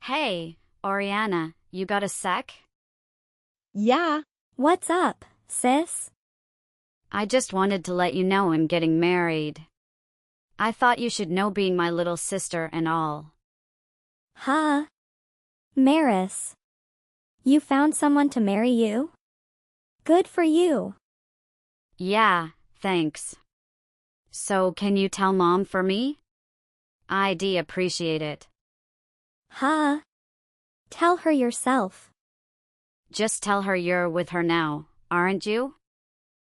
Hey, Oriana, you got a sec? Yeah. What's up, sis? I just wanted to let you know I'm getting married. I thought you should know being my little sister and all. Huh? Maris. You found someone to marry you? Good for you. Yeah, thanks. So can you tell Mom for me? I'd appreciate it. Huh? Tell her yourself. Just tell her you're with her now, aren't you?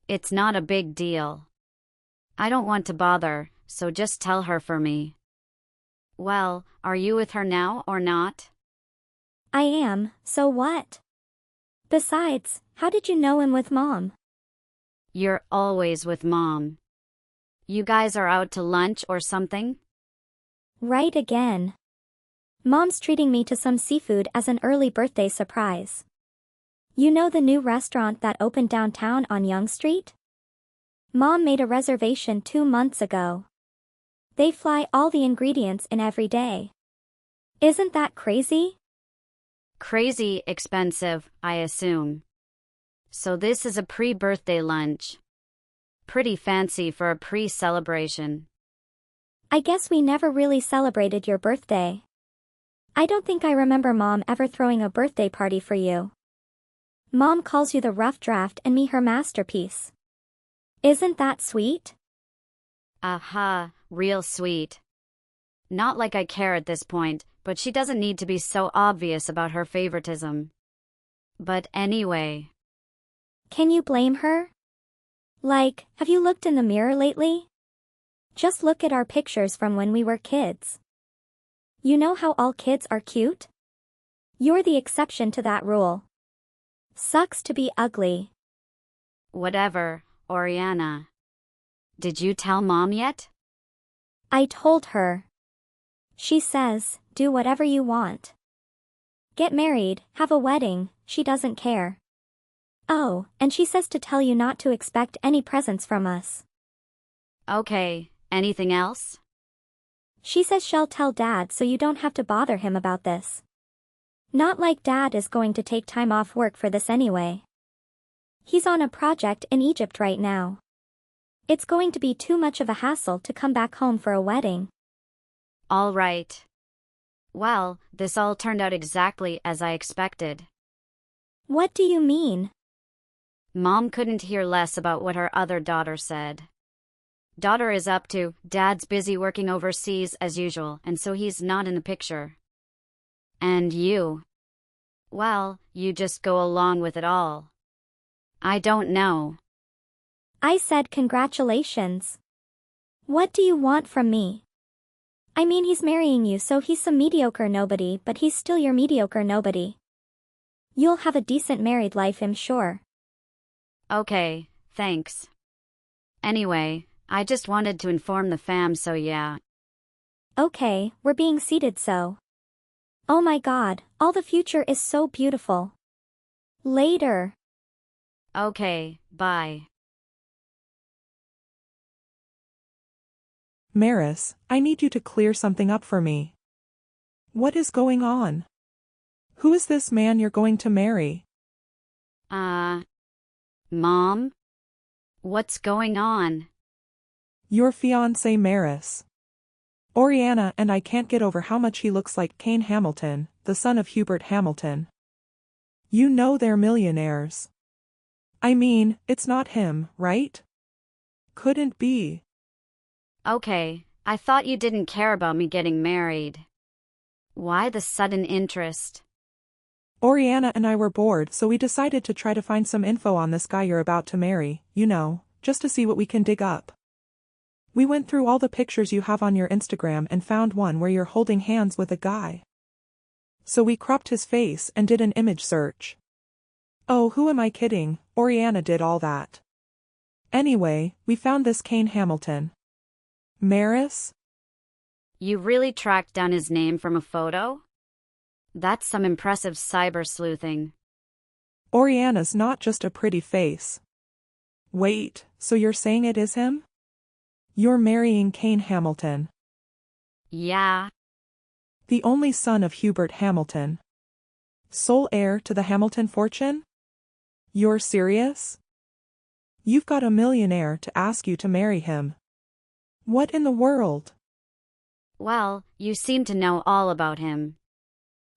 It's not a big deal. I don't want to bother, so just tell her for me. Well, are you with her now or not? I am, so what? Besides, how did you know him with Mom? You're always with Mom. You guys are out to lunch or something? Right again. Mom's treating me to some seafood as an early birthday surprise. You know the new restaurant that opened downtown on Yonge Street? Mom made a reservation 2 months ago. They fly all the ingredients in every day. Isn't that crazy? Crazy expensive, I assume. So this is a pre-birthday lunch. Pretty fancy for a pre-celebration. I guess we never really celebrated your birthday. I don't think I remember Mom ever throwing a birthday party for you. Mom calls you the rough draft and me her masterpiece. Isn't that sweet? Aha, real sweet. Not like I care at this point, but she doesn't need to be so obvious about her favoritism. But anyway. Can you blame her? Like, have you looked in the mirror lately? Just look at our pictures from when we were kids. You know how all kids are cute? You're the exception to that rule. Sucks to be ugly. Whatever, Oriana. Did you tell Mom yet? I told her. She says, do whatever you want. Get married, have a wedding, she doesn't care. Oh, and she says to tell you not to expect any presents from us. Okay, anything else? She says she'll tell Dad so you don't have to bother him about this. Not like Dad is going to take time off work for this anyway. He's on a project in Egypt right now. It's going to be too much of a hassle to come back home for a wedding. All right. Well, this all turned out exactly as I expected. What do you mean? Mom couldn't hear less about what her other daughter said. Daughter is up to, Dad's busy working overseas as usual, and so he's not in the picture. And you? Well, you just go along with it all. I don't know. I said congratulations. What do you want from me? I mean, he's marrying you, so he's some mediocre nobody, but he's still your mediocre nobody. You'll have a decent married life, I'm sure. Okay, thanks. Anyway, I just wanted to inform the fam, so yeah. Okay, we're being seated so. Oh my God, all the future is so beautiful. Later. Okay, bye. Maris, I need you to clear something up for me. What is going on? Who is this man you're going to marry? Mom? What's going on? Your fiancé Maris. Oriana and I can't get over how much he looks like Kane Hamilton, the son of Hubert Hamilton. You know they're millionaires. I mean, it's not him, right? Couldn't be. Okay, I thought you didn't care about me getting married. Why the sudden interest? Oriana and I were bored, so we decided to try to find some info on this guy you're about to marry, you know, just to see what we can dig up. We went through all the pictures you have on your Instagram and found one where you're holding hands with a guy. So we cropped his face and did an image search. Oh, who am I kidding? Oriana did all that. Anyway, we found this Kane Hamilton. Maris? You really tracked down his name from a photo? That's some impressive cyber sleuthing. Oriana's not just a pretty face. Wait, so you're saying it is him? You're marrying Kane Hamilton. Yeah. The only son of Hubert Hamilton. Sole heir to the Hamilton fortune? You're serious? You've got a millionaire to ask you to marry him. What in the world? Well, you seem to know all about him.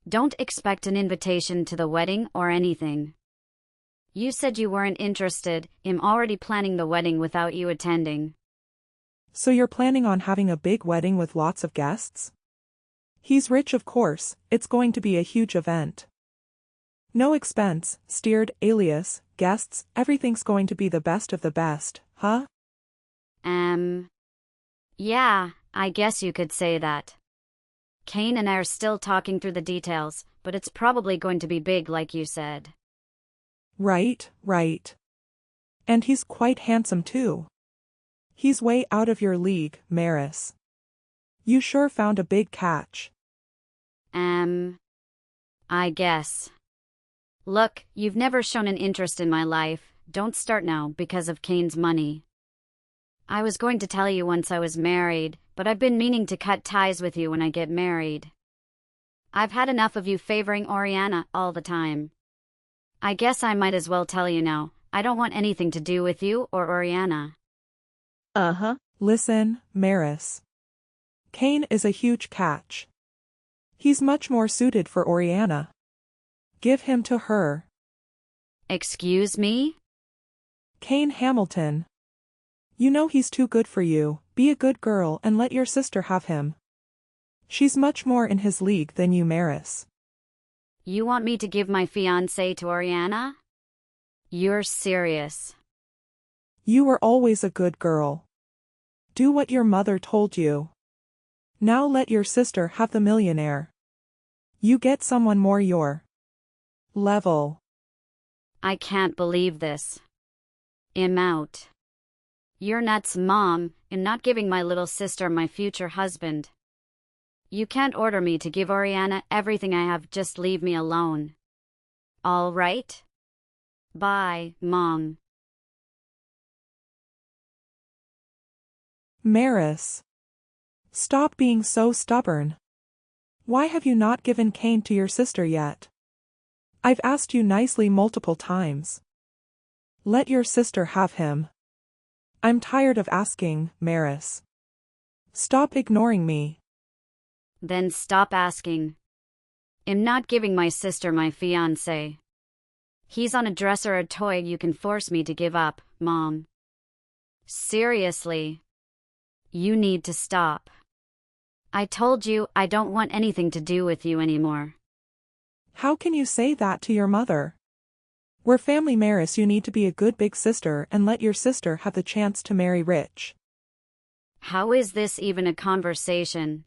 Don't expect an invitation to the wedding or anything. You said you weren't interested. I'm already planning the wedding without you attending. So you're planning on having a big wedding with lots of guests? He's rich, of course, it's going to be a huge event. No expense, steered, alias, guests, everything's going to be the best of the best, huh? Yeah, I guess you could say that. Kane and I are still talking through the details, but it's probably going to be big like you said. Right. And he's quite handsome too. He's way out of your league, Maris. You sure found a big catch. I guess. Look, you've never shown an interest in my life, don't start now because of Kane's money. I was going to tell you once I was married, but I've been meaning to cut ties with you when I get married. I've had enough of you favoring Oriana all the time. I guess I might as well tell you now, I don't want anything to do with you or Oriana. Listen, Maris. Kane is a huge catch. He's much more suited for Oriana. Give him to her. Excuse me? Kane Hamilton. You know he's too good for you, be a good girl and let your sister have him. She's much more in his league than you, Maris. You want me to give my fiancé to Oriana? You're serious. You were always a good girl. Do what your mother told you. Now let your sister have the millionaire. You get someone more your level. I can't believe this. I'm out. You're nuts, Mom. I'm not giving my little sister my future husband. You can't order me to give Oriana everything I have, just leave me alone. All right? Bye, Mom. Maris. Stop being so stubborn. Why have you not given Kane to your sister yet? I've asked you nicely multiple times. Let your sister have him. I'm tired of asking, Maris. Stop ignoring me. Then stop asking. I'm not giving my sister my fiancé. He's on a dress or a toy you can force me to give up, Mom. Seriously. You need to stop. I told you I don't want anything to do with you anymore. How can you say that to your mother? We're family, Maris. You need to be a good big sister and let your sister have the chance to marry rich. How is this even a conversation?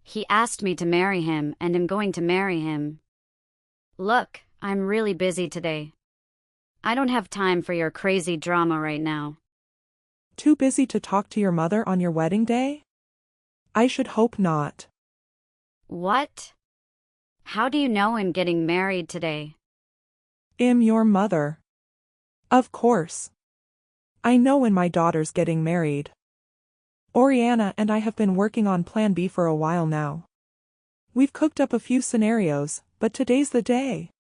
He asked me to marry him and I'm going to marry him. Look, I'm really busy today. I don't have time for your crazy drama right now. Too busy to talk to your mother on your wedding day? I should hope not. What? How do you know I'm getting married today? I'm your mother. Of course. I know when my daughter's getting married. Oriana and I have been working on Plan B for a while now. We've cooked up a few scenarios, but today's the day.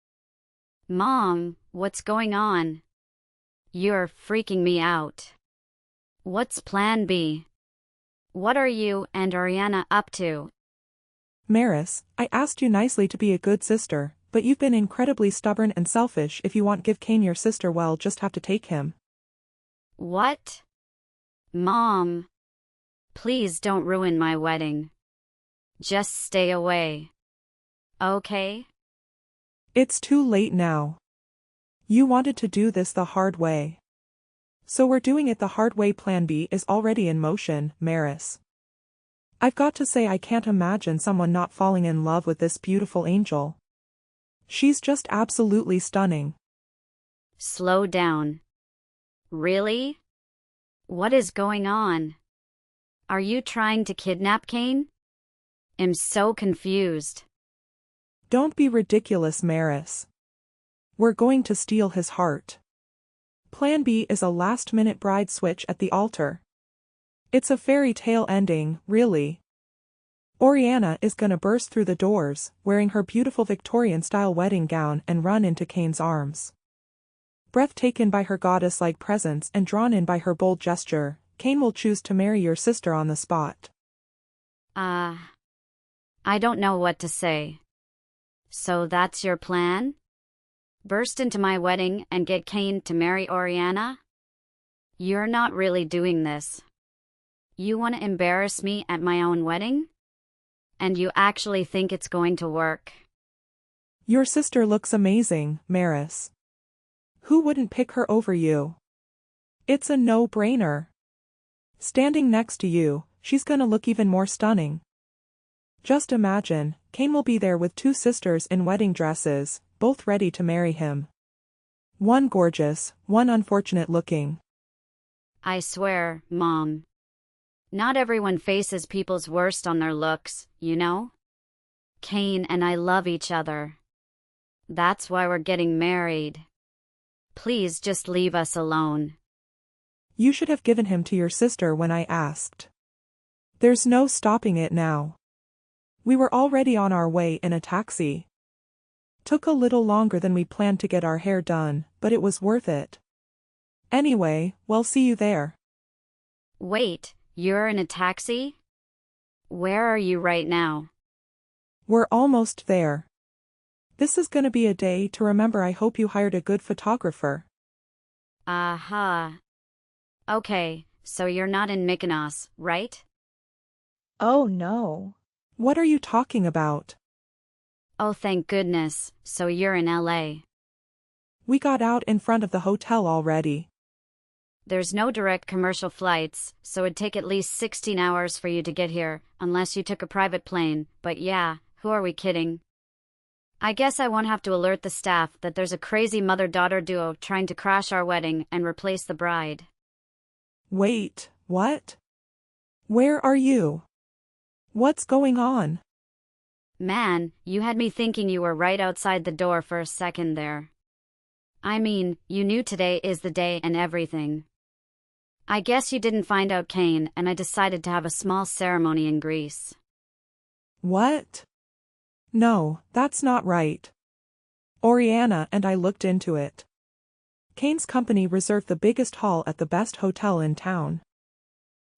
Mom, what's going on? You're freaking me out. What's Plan B? What are you and Oriana up to? Maris, I asked you nicely to be a good sister, but you've been incredibly stubborn and selfish. If you want give Kane your sister, well, just have to take him. What? Mom. Please don't ruin my wedding. Just stay away. Okay? It's too late now. You wanted to do this the hard way. So we're doing it the hard way. Plan B is already in motion, Maris. I've got to say I can't imagine someone not falling in love with this beautiful angel. She's just absolutely stunning. Slow down. Really? What is going on? Are you trying to kidnap Kane? I'm so confused. Don't be ridiculous, Maris. We're going to steal his heart. Plan B is a last-minute bride switch at the altar. It's a fairy tale ending, really. Oriana is gonna burst through the doors, wearing her beautiful Victorian-style wedding gown and run into Kane's arms. Breathtaken by her goddess-like presence and drawn in by her bold gesture, Kane will choose to marry your sister on the spot. I don't know what to say. So that's your plan? Burst into my wedding and get Kane to marry Oriana? You're not really doing this. You want to embarrass me at my own wedding? And you actually think it's going to work? Your sister looks amazing, Maris. Who wouldn't pick her over you? It's a no-brainer. Standing next to you, she's gonna look even more stunning. Just imagine, Kane will be there with two sisters in wedding dresses, both ready to marry him. One gorgeous, one unfortunate looking. I swear, Mom. Not everyone faces people's worst on their looks, you know? Kane and I love each other. That's why we're getting married. Please just leave us alone. You should have given him to your sister when I asked. There's no stopping it now. We were already on our way in a taxi. Took a little longer than we planned to get our hair done, but it was worth it. Anyway, we'll see you there. Wait, you're in a taxi? Where are you right now? We're almost there. This is gonna be a day to remember. I hope you hired a good photographer. Aha. Okay, so you're not in Mykonos, right? Oh no. What are you talking about? Oh, thank goodness, so you're in LA. We got out in front of the hotel already. There's no direct commercial flights, so it'd take at least 16 hours for you to get here, unless you took a private plane, but yeah, who are we kidding? I guess I won't have to alert the staff that there's a crazy mother-daughter duo trying to crash our wedding and replace the bride. Wait, what? Where are you? What's going on? Man, you had me thinking you were right outside the door for a second there. I mean, you knew today is the day and everything. I guess you didn't find out Kane, and I decided to have a small ceremony in Greece. What? No, that's not right. Oriana and I looked into it. Kane's company reserved the biggest hall at the best hotel in town.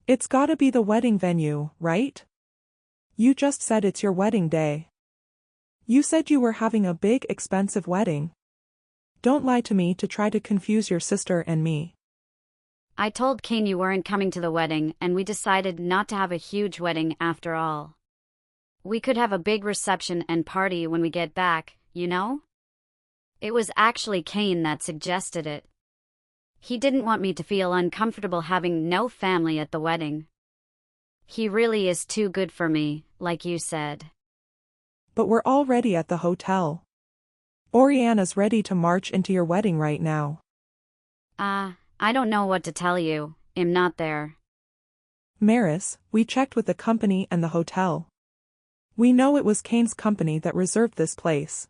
It's gotta be the wedding venue, right? You just said it's your wedding day. You said you were having a big, expensive wedding. Don't lie to me to try to confuse your sister and me. I told Kane you weren't coming to the wedding, and we decided not to have a huge wedding after all. We could have a big reception and party when we get back, you know? It was actually Kane that suggested it. He didn't want me to feel uncomfortable having no family at the wedding. He really is too good for me, like you said. But we're already at the hotel. Oriana's ready to march into your wedding right now. I don't know what to tell you. I'm not there. Maris, we checked with the company and the hotel. We know it was Kane's company that reserved this place.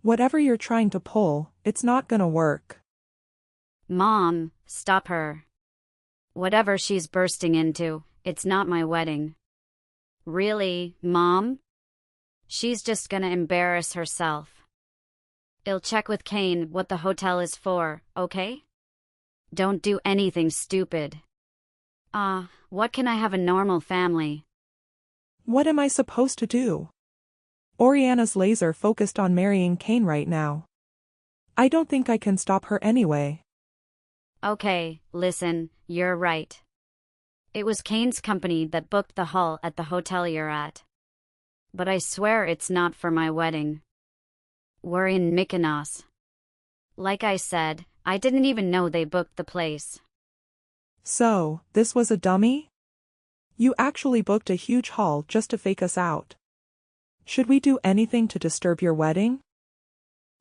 Whatever you're trying to pull, it's not gonna work. Mom, stop her. Whatever she's bursting into, it's not my wedding. Really, Mom? She's just gonna embarrass herself. I'll check with Kane what the hotel is for, okay? Don't do anything stupid. What can I have a normal family? What am I supposed to do? Oriana's laser focused on marrying Kane right now. I don't think I can stop her anyway. Okay, listen, you're right. It was Kane's company that booked the hall at the hotel you're at. But I swear it's not for my wedding. We're in Mykonos. Like I said, I didn't even know they booked the place. So, this was a dummy? You actually booked a huge hall just to fake us out. Should we do anything to disturb your wedding?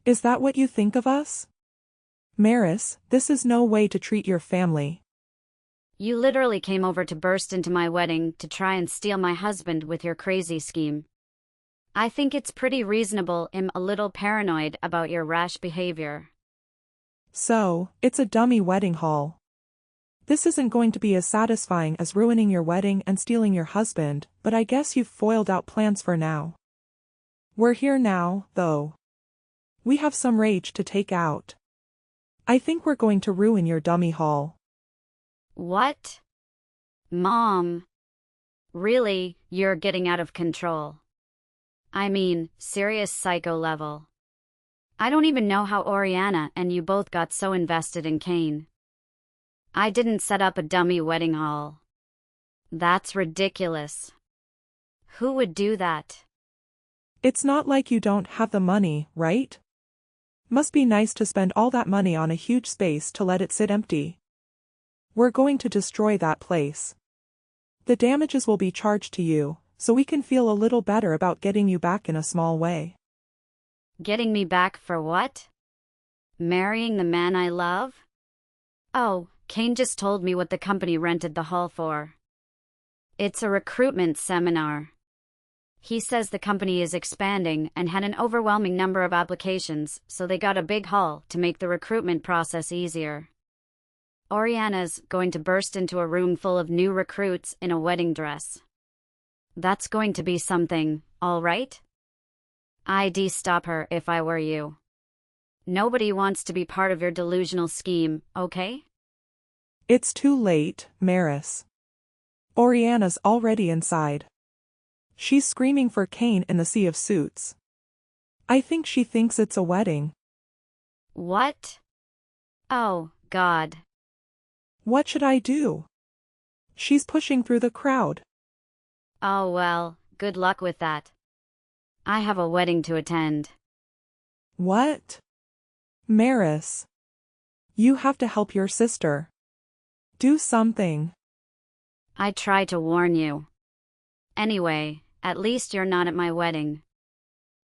Is that what you think of us? Maris, this is no way to treat your family. You literally came over to burst into my wedding to try and steal my husband with your crazy scheme. I think it's pretty reasonable. I'm a little paranoid about your rash behavior. So, it's a dummy wedding hall. This isn't going to be as satisfying as ruining your wedding and stealing your husband, but I guess you've foiled out plans for now. We're here now, though. We have some rage to take out. I think we're going to ruin your dummy haul. What? Mom. Really, you're getting out of control. I mean, serious psycho level. I don't even know how Oriana and you both got so invested in Kane. I didn't set up a dummy wedding hall. That's ridiculous. Who would do that? It's not like you don't have the money, right? Must be nice to spend all that money on a huge space to let it sit empty. We're going to destroy that place. The damages will be charged to you, so we can feel a little better about getting you back in a small way. Getting me back for what? Marrying the man I love? Oh, Kane just told me what the company rented the hall for. It's a recruitment seminar. He says the company is expanding and had an overwhelming number of applications, so they got a big hall to make the recruitment process easier. Oriana's going to burst into a room full of new recruits in a wedding dress. That's going to be something, all right? I'd stop her if I were you. Nobody wants to be part of your delusional scheme, okay? It's too late, Maris. Oriana's already inside. She's screaming for Kane in the sea of suits. I think she thinks it's a wedding. What? Oh, God. What should I do? She's pushing through the crowd. Oh well, good luck with that. I have a wedding to attend. What? Maris. You have to help your sister. Do something. I try to warn you. Anyway, at least you're not at my wedding.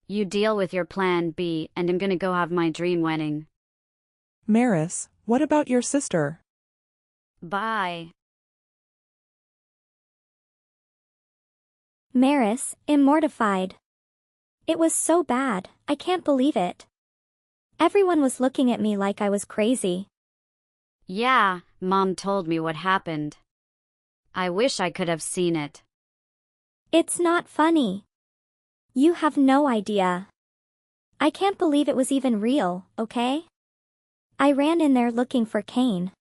You deal with your plan B and I'm gonna go have my dream wedding. Maris, what about your sister? Bye. Maris, mortified. It was so bad, I can't believe it. Everyone was looking at me like I was crazy. Yeah, Mom told me what happened. I wish I could have seen it. It's not funny. You have no idea. I can't believe it was even real, okay? I ran in there looking for Kane.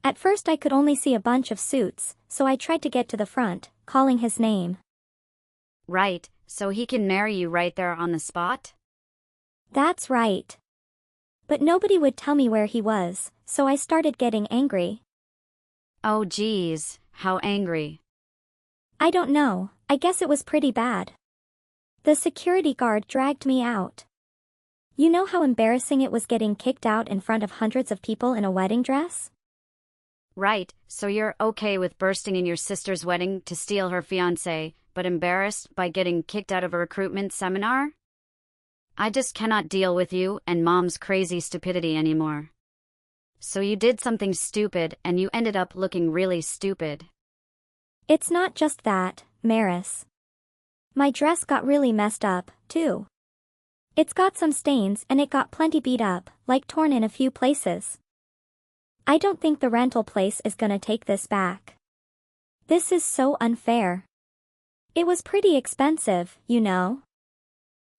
At first I could only see a bunch of suits, so I tried to get to the front, calling his name. Right, so he can marry you right there on the spot? That's right. But nobody would tell me where he was, so I started getting angry. Oh geez, how angry. I don't know, I guess it was pretty bad. The security guard dragged me out. You know how embarrassing it was getting kicked out in front of hundreds of people in a wedding dress? Right, so you're okay with bursting in your sister's wedding to steal her fiancé, but embarrassed by getting kicked out of a recruitment seminar? I just cannot deal with you and Mom's crazy stupidity anymore. So you did something stupid and you ended up looking really stupid. It's not just that, Maris. My dress got really messed up, too. It's got some stains and it got plenty beat up, like torn in a few places. I don't think the rental place is gonna take this back. This is so unfair. It was pretty expensive, you know.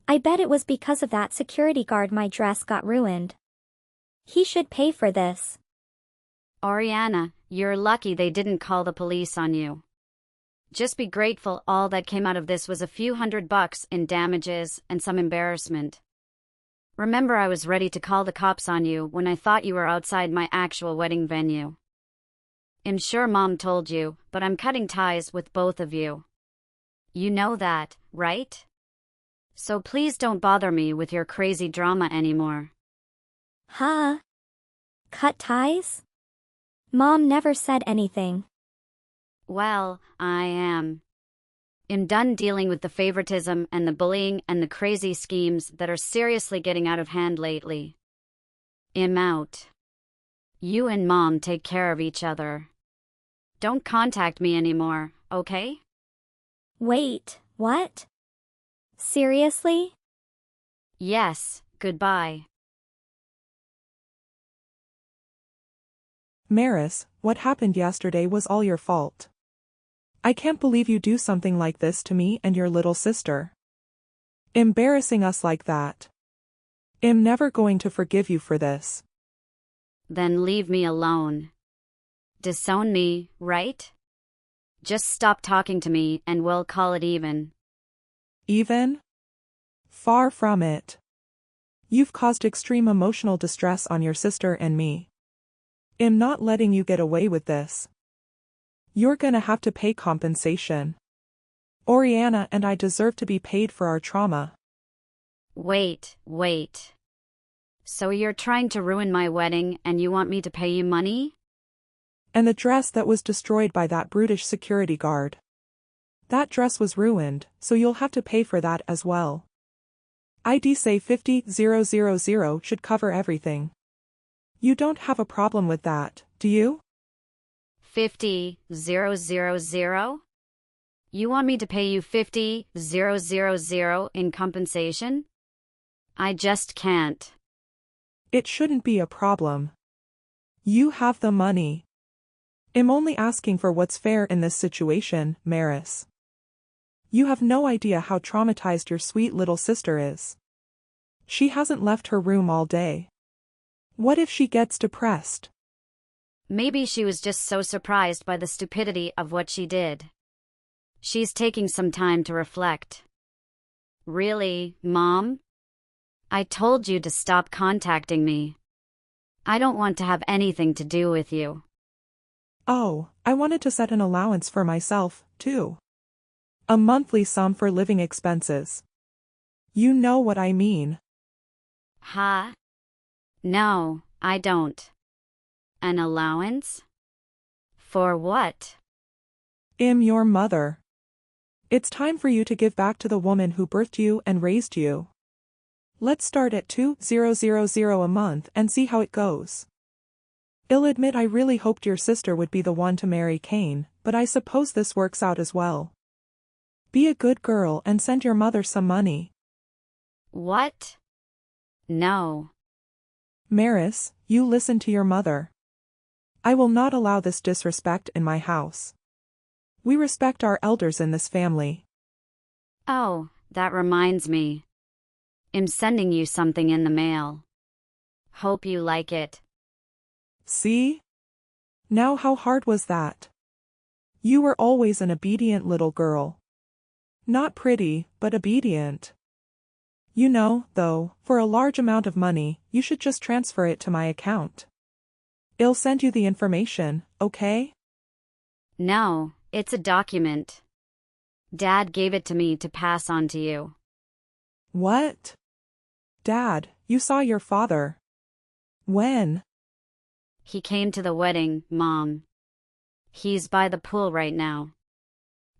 I bet it was because of that security guard my dress got ruined. He should pay for this. Oriana, you're lucky they didn't call the police on you. Just be grateful all that came out of this was a few $100 in damages and some embarrassment. Remember, I was ready to call the cops on you when I thought you were outside my actual wedding venue. I'm sure Mom told you, but I'm cutting ties with both of you. You know that, right? So please don't bother me with your crazy drama anymore. Huh? Cut ties? Mom never said anything. Well, I am. I'm done dealing with the favoritism and the bullying and the crazy schemes that are seriously getting out of hand lately. I'm out. You and Mom take care of each other. Don't contact me anymore, okay? Wait, what? Seriously? Yes, goodbye. Maris, what happened yesterday was all your fault. I can't believe you do something like this to me and your little sister. Embarrassing us like that. I'm never going to forgive you for this. Then leave me alone. Disown me, right? Just stop talking to me and we'll call it even. Even? Far from it. You've caused extreme emotional distress on your sister and me. I'm not letting you get away with this. You're gonna have to pay compensation. Oriana and I deserve to be paid for our trauma. Wait. So you're trying to ruin my wedding and you want me to pay you money? And the dress that was destroyed by that brutish security guard. That dress was ruined, so you'll have to pay for that as well. I'd say 50,000 should cover everything. You don't have a problem with that, do you? 50,000? You want me to pay you 50,000 in compensation? I just can't. It shouldn't be a problem. You have the money. I'm only asking for what's fair in this situation, Maris. You have no idea how traumatized your sweet little sister is. She hasn't left her room all day. What if she gets depressed? Maybe she was just so surprised by the stupidity of what she did. She's taking some time to reflect. Really, Mom? I told you to stop contacting me. I don't want to have anything to do with you. Oh, I wanted to set an allowance for myself, too. A monthly sum for living expenses. You know what I mean. Huh? No, I don't. An allowance? For what? I'm your mother. It's time for you to give back to the woman who birthed you and raised you. Let's start at 2,000 a month and see how it goes. I'll admit I really hoped your sister would be the one to marry Kane, but I suppose this works out as well. Be a good girl and send your mother some money. What? No. Maris, you listen to your mother. I will not allow this disrespect in my house. We respect our elders in this family. Oh, that reminds me. I'm sending you something in the mail. Hope you like it. See? Now how hard was that? You were always an obedient little girl. Not pretty, but obedient. You know, though, for a large amount of money, you should just transfer it to my account. I'll send you the information, okay? No, it's a document. Dad gave it to me to pass on to you. What? Dad, you saw your father. When? He came to the wedding, Mom. He's by the pool right now.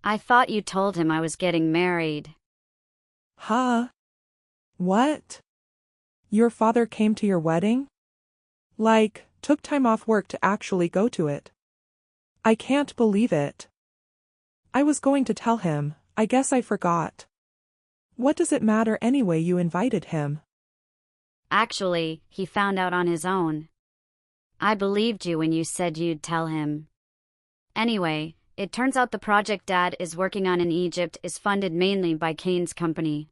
I thought you told him I was getting married. Huh? What? Your father came to your wedding? Like, took time off work to actually go to it. I can't believe it. I was going to tell him, I guess I forgot. What does it matter anyway, you invited him? Actually, he found out on his own. I believed you when you said you'd tell him. Anyway, it turns out the project Dad is working on in Egypt is funded mainly by Kane's company.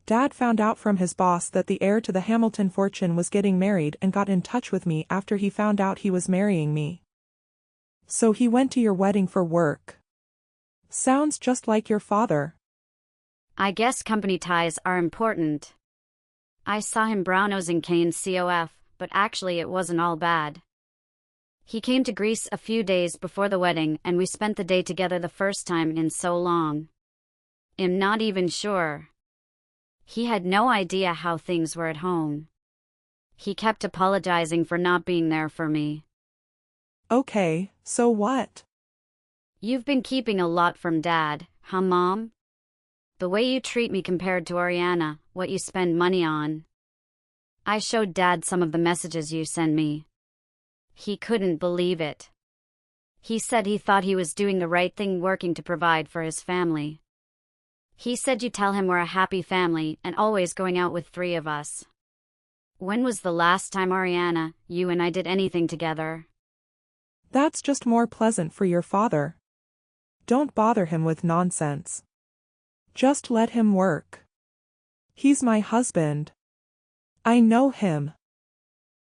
Dad found out from his boss that the heir to the Hamilton fortune was getting married and got in touch with me after he found out he was marrying me. So he went to your wedding for work. Sounds just like your father. I guess company ties are important. I saw him brown-nosing Kane's COF, but actually it wasn't all bad. He came to Greece a few days before the wedding and we spent the day together the first time in so long. I'm not even sure. He had no idea how things were at home. He kept apologizing for not being there for me. Okay, so what? You've been keeping a lot from Dad, huh, Mom? The way you treat me compared to Oriana, what you spend money on. I showed Dad some of the messages you send me. He couldn't believe it. He said he thought he was doing the right thing working to provide for his family. He said you tell him we're a happy family and always going out with three of us. When was the last time, Oriana, you and I did anything together? That's just more pleasant for your father. Don't bother him with nonsense. Just let him work. He's my husband. I know him.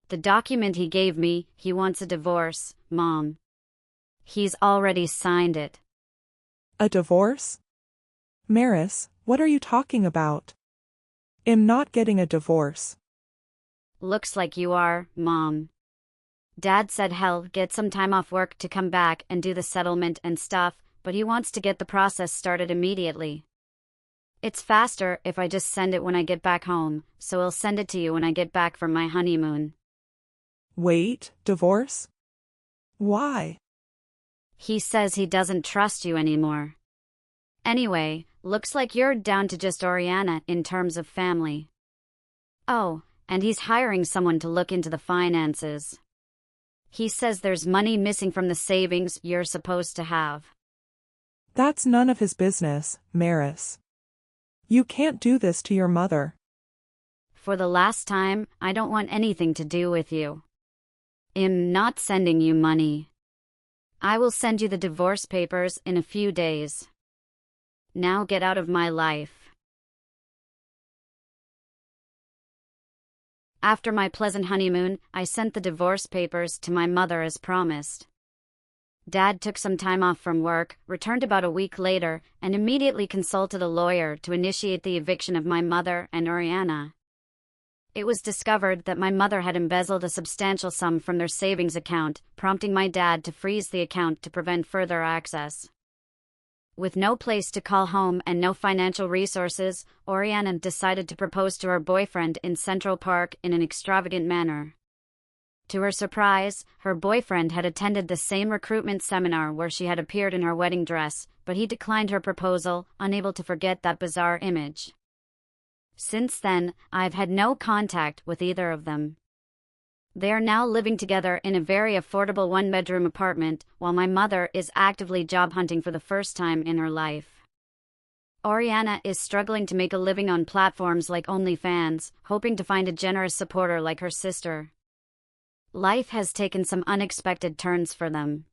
The document he gave me, he wants a divorce, Mom. He's already signed it. A divorce? Maris, what are you talking about? I'm not getting a divorce. Looks like you are, Mom. Dad said he'll get some time off work to come back and do the settlement and stuff, but he wants to get the process started immediately. It's faster if I just send it when I get back home, so I'll send it to you when I get back from my honeymoon. Wait, divorce? Why? He says he doesn't trust you anymore. Anyway, looks like you're down to just Oriana in terms of family. Oh, and he's hiring someone to look into the finances. He says there's money missing from the savings you're supposed to have. That's none of his business, Maris. You can't do this to your mother. For the last time, I don't want anything to do with you. I'm not sending you money. I will send you the divorce papers in a few days. Now get out of my life. After my pleasant honeymoon, I sent the divorce papers to my mother as promised. Dad took some time off from work, returned about a week later, and immediately consulted a lawyer to initiate the eviction of my mother and Oriana. It was discovered that my mother had embezzled a substantial sum from their savings account, prompting my dad to freeze the account to prevent further access. With no place to call home and no financial resources, Oriana decided to propose to her boyfriend in Central Park in an extravagant manner. To her surprise, her boyfriend had attended the same recruitment seminar where she had appeared in her wedding dress, but he declined her proposal, unable to forget that bizarre image. Since then, I've had no contact with either of them. They are now living together in a very affordable one-bedroom apartment, while my mother is actively job hunting for the first time in her life. Oriana is struggling to make a living on platforms like OnlyFans, hoping to find a generous supporter like her sister. Life has taken some unexpected turns for them.